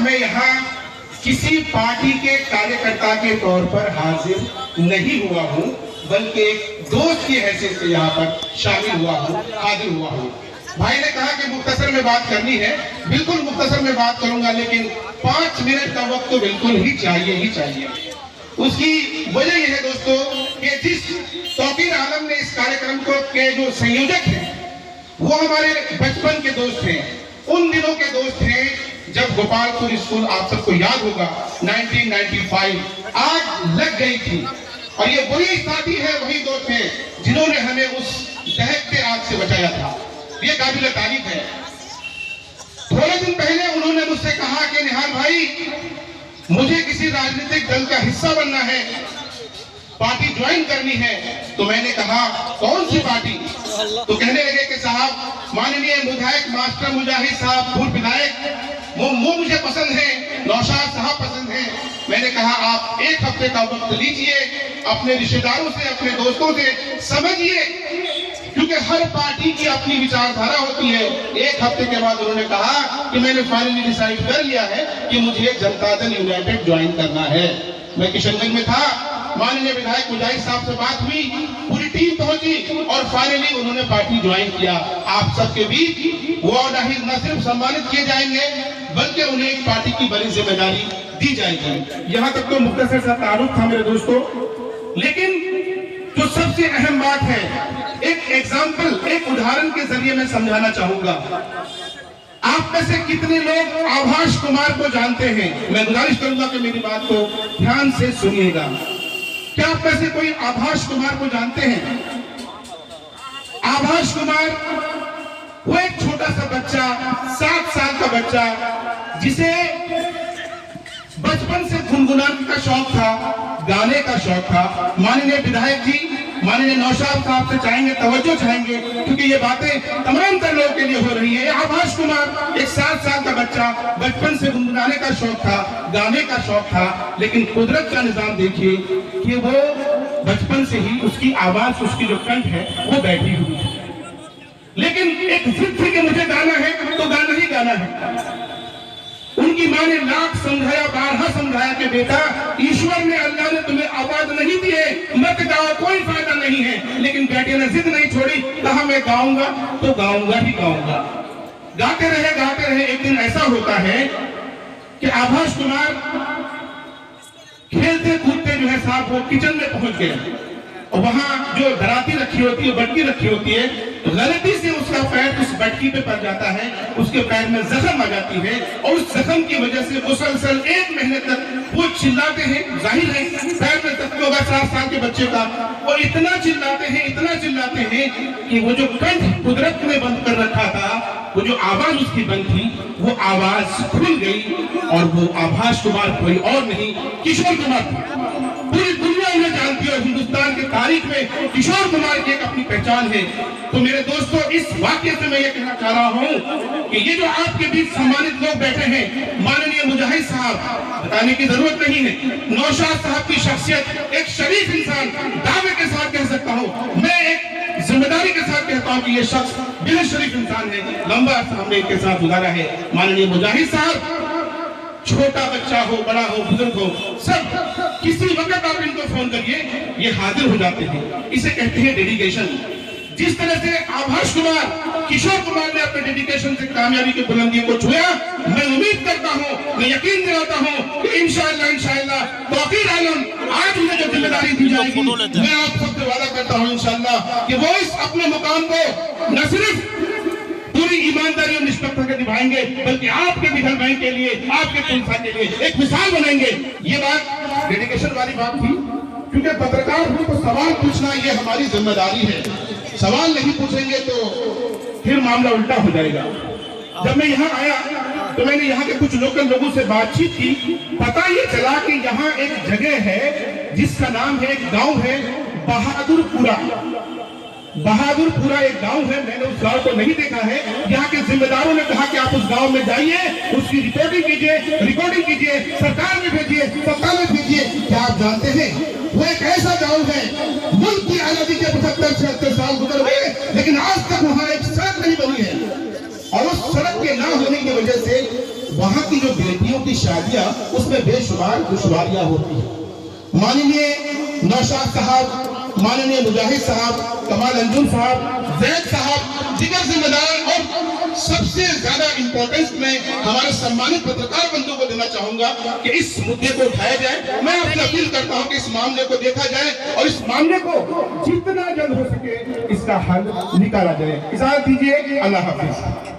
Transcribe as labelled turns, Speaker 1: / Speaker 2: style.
Speaker 1: मैं यहाँ किसी पार्टी के कार्यकर्ता के तौर पर हाजिर नहीं हुआ हूँ, बल्कि एक दोस्त की हैसियत से यहाँ पर शामिल हुआ हूँ, हाजिर हुआ हूँ। भाई ने कहा कि मुख्तसर में बात करनी है, बिल्कुल मुख्तसर में बात करूंगा, लेकिन 5 मिनट का वक्त तो बिल्कुल ही चाहिए। उसकी वजह यह है दोस्तों कि जिस तौकीर आलम ने इस कार्यक्रम को के जो संयोजक हैं वो हमारे बचपन के दोस्त हैं, उन दिनों के दोस्त हैं जब गोपालपुर स्कूल, आप सबको याद होगा, 1995 आग लग गई थी। और ये वही साथी है, वही दोस्त हैं जिन्होंने हमें उस दहकते आग से बचाया था। ये काबिल तारीफ है। थोड़े दिन पहले उन्होंने मुझसे कहा कि निहाल भाई, मुझे किसी राजनीतिक दल का हिस्सा बनना है, पार्टी ज्वाइन करनी है। तो मैंने कहा कौन सी पार्टी? तो कहने लगे कि साहब माननीय विधायक मास्टर मुजाहिद साहब, पूर्व विधायक, वो मुझे पसंद है, नौशाद साहब पसंद है। मैंने कहा आप 1 हफ्ते का वक्त लीजिए, अपने रिश्तेदारों से, अपने दोस्तों से समझिए, क्योंकि हर पार्टी की अपनी विचारधारा होती है। 1 हफ्ते के बाद उन्होंने कहा कि मैंने फाइनली डिसाइड कर लिया है कि मुझे जनता दल यूनाइटेड ज्वाइन करना है। मैं किशनगंज में था, माननीय विधायक मुजाहिद साहब से बात हुई, पूरी टीम पहुंची और फाइनली उन्होंने पार्टी ज्वाइन किया। आप सबके बीच वो न सिर्फ सम्मानित किए जाएंगे, बल्कि उन्हें एक पार्टी की बड़ी जिम्मेदारी दी जाएगी। यहाँ तक तो मुख्तसर सा तारुफ था मेरे दोस्तों, लेकिन जो सबसे अहम बात है, एक एग्जाम्पल, एक उदाहरण के जरिए मैं समझाना चाहूंगा। आप में से कितने लोग आभास कुमार को जानते हैं? मैं गुजारिश करूंगा कि मेरी बात को ध्यान से सुनिएगा। क्या आप में से कोई आभास कुमार को जानते हैं? आभास कुमार वो एक छोटा सा बच्चा, 7 साल का बच्चा, जिसे बचपन से गुनगुनाने का शौक था, गाने का शौक था। माननीय विधायक जी, माननीय नौशाद साहब से चाहेंगे, तवज्जो चाहेंगे, क्योंकि ये बातें तमाम तर लोगों के लिए हो रही है। आभास कुमार एक 7 साल का बच्चा, बचपन से गुनगुनाने का शौक था, गाने का शौक था, लेकिन कुदरत का निजाम देखिए कि वो बचपन से ही उसकी आवाज, उसकी जो कंठ है वो बैठी हुई है। लेकिन एक जिद थी कि मुझे गाना है तो गाना ही गाना है। उनकी मां ने लाख समझाया, 12 समझाया कि बेटा, ईश्वर ने, अल्लाह ने तुम्हें आवाज नहीं दी है, मत गाओ, कोई फायदा नहीं है। लेकिन बेटे ने जिद नहीं छोड़ी, कहा मैं गाऊंगा तो गाऊंगा ही गाऊंगा। गाते रहे। एक दिन ऐसा होता है कि आभास कुमार खेलते कूदते जो है साहब वो किचन में पहुंच गए, और वहां जो दराती रखी होती है, बटकी रखी होती है, गलती से उसका पैर उस बटकी पे पड़ जाता है, उसके पैर में जख्म आ जाती है, और उस जख्म की वजह से मुसलसल 1 महीने तक वो चिल्लाते हैं। जाहिर है पैर में जख्म होगा 7 साल के बच्चे का, और इतना चिल्लाते हैं कि वो जो कंठ कुदरत ने बंद कर रखा था, वो जो आवाज उसकी बंद थी, वो आवाज खुल गई, और वो आभास कुमार कोई और नहीं, किशोर कुमार। पूरी दुनिया उन्हें जानती है, हिंदुस्तान की तारीख में किशोर कुमार की एक अपनी पहचान है। तो मेरे दोस्तों, इस वाक्य से मैं ये कहना चाह रहा हूँ कि ये जो आपके बीच सम्मानित लोग बैठे हैं, माननीय मुजाहिद साहब, बताने की जरूरत नहीं है, नौशाद साहब की शख्सियत, एक शरीफ इंसान, दावे के साथ कह सकता हूँ, मैं एक जिम्मेदारी के साथ कहता हूँ कि ये शख्स बेहद शरीफ इंसान है, लंबा अर्सा हमने इनके साथ गुजारा है। माननीय मुजाहिद साहब, छोटा बच्चा हो, बड़ा हो, बुजुर्ग हो, सब किसी वक्त आप इनको फोन करिए, ये हाजिर हो जाते हैं। इसे कहते हैं डेडिकेशन। जिस तरह से आभास कुमार, किशोर कुमार ने अपने डेडिकेशन से कामयाबी की बुलंदी को छुआ, मैं उम्मीद करता हूं, मैं यकीन दिलाता हूं कि इंशाअल्लाह तौकीर आलम, आज मुझे जो जिम्मेदारी दी जाएगी, मैं आप सबसे वादा करता हूं इंशाअल्लाह कि वो इस अपने मुकाम को न सिर्फ पूरी ईमानदारी और निष्पक्षता के निभाएंगे, बल्कि आपके निखल भाई के लिए, आपके पुलिस के लिए एक मिसाल बनाएंगे। ये बात डेडिकेशन वाली बात थी, क्योंकि पत्रकार हूं तो सवाल पूछना ये हमारी जिम्मेदारी है। सवाल नहीं पूछेंगे तो फिर मामला उल्टा हो जाएगा। जब मैं यहाँ आया तो मैंने यहाँ के कुछ लोकल लोगों से बातचीत की, पता ये चला कि यहाँ एक जगह है जिसका नाम है, एक गांव है बहादुरपुरा। बहादुरपुरा एक गांव है, मैंने उस गांव को नहीं देखा है। यहाँ के जिम्मेदारों ने कहा कि आप उस गांव में जाइए, उसकी रिपोर्टिंग कीजिए, सरकार में भेजिए, सत्ता में भेजिए। क्या आप जानते हैं वो एक ऐसा गांव है, मुल्क की आजादी के 75-76 साल गुजर गए, लेकिन आज तक वहाँ एक सड़क नहीं बनी है, और उस सड़क के ना होने की वजह से वहां की जो बेटियों की शादियां उसमें बेशुमार दुश्वारियां होती हैं। माननीय नौशाद साहब, माननीय मुजाहिद साहब, कमाल अंजुम साहब, जैद साहब, दिगर जिम्मेदार और सबसे ज्यादा इंपॉर्टेंस में हमारे सम्मानित पत्रकार बंधुओं को देना चाहूंगा कि इस मुद्दे को उठाया जाए। मैं आपसे अपील करता हूं कि इस मामले को देखा जाए और इस मामले को जितना जल्द हो सके इसका हल निकाला जाए। इजाजत दीजिए, अल्लाह हाफिज।